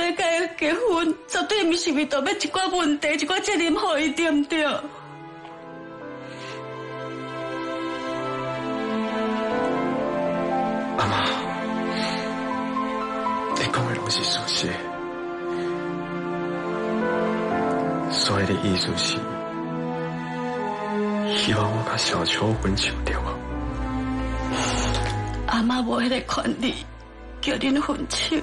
咧甲伊结婚，绝对毋是为着要一寡问题、一寡责任互伊，对毋对？阿妈，你讲的拢是事实，所以的意思是，希望我甲小秋分手对啊？阿妈无迄个权利叫恁分手，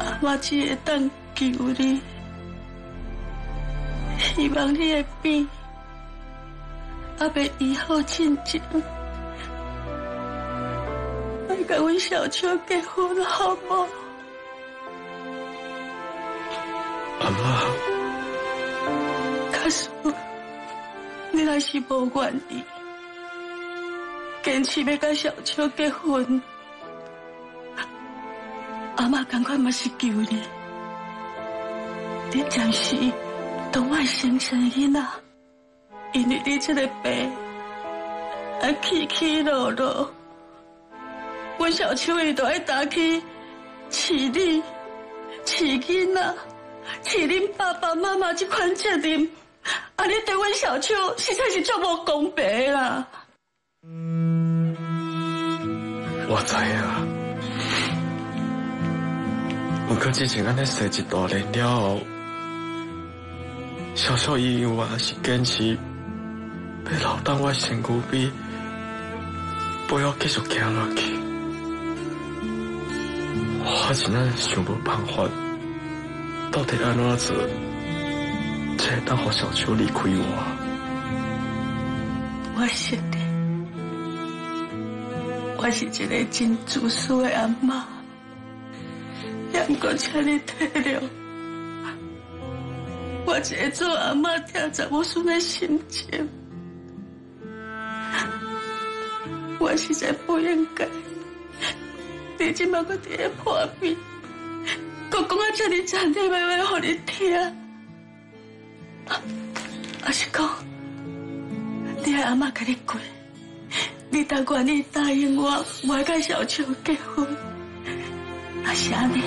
阿妈只会当求你，希望你的病还袂医好进前，来甲阮小秋结婚好无？阿妈，假使你若是无愿意，坚持要甲小秋结婚，阿妈感觉嘛是求你，你暂时当我生生囡仔，因为你这个病啊起起落落，阮小秋伊都爱打起饲你、饲囡仔、饲恁爸爸妈妈这款责任，啊你对阮小秋实在是足无公平啦。我知影，不过之前安尼生一大年了后，小小伊有也是坚持要留当我身躯边，不要继续行落去。我真正想无办法，到底安怎做，才会当互小秋离开我？我识得。我是一个真自私的阿妈，也毋过请你体谅我一个做阿妈疼查某孙的心情。我实在不应该，你即摆搁伫咧破病，搁讲啊遮尔惨烈的话互你听，还是讲你的阿妈甲你过？你若愿意答应我，我甲小秋结婚。若是安尼，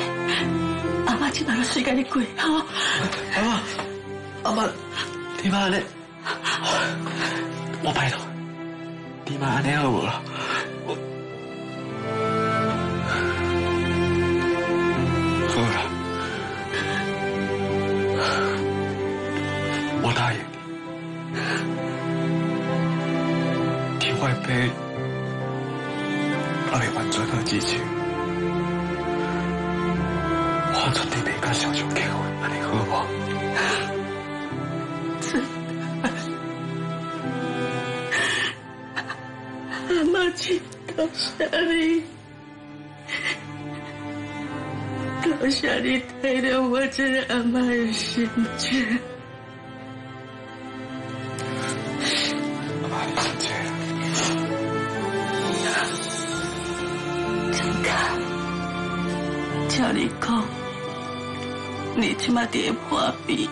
阿妈即摆就随甲你过，吼。阿妈，你妈安尼，我拜托，你妈安尼好无啦？好啦，我答应你，替我的病还未完全好之前，我绝对袂甲小秋结婚，安尼好无？阿妈真感谢你，感谢你体谅我这个阿妈的心情。阿妈，你生气了？真卡，照你讲，你即马伫咧破病，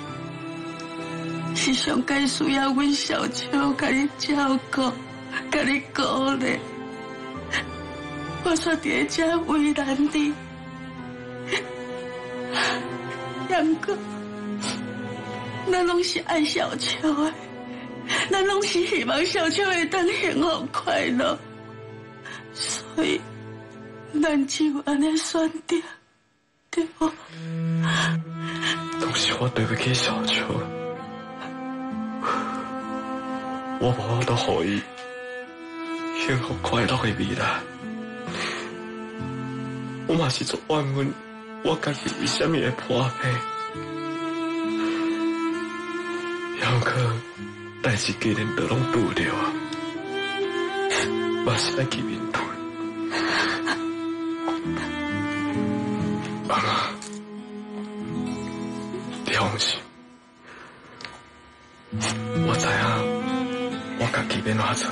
是上该需要阮小秋甲你照顾。甲你鼓励，我却伫咧遮为难你。也毋过，咱拢是爱小秋的，咱拢是希望小秋会当幸福快乐，所以咱只有安尼选择，对无？都是我对不起小秋，我无法度互伊幸福快乐的未来，我嘛是做怨恨，我家己为什么会破病？还可代志既然都拢拄着啊，我是爱去面对。阿妈，你放心，我知影我家己要怎做。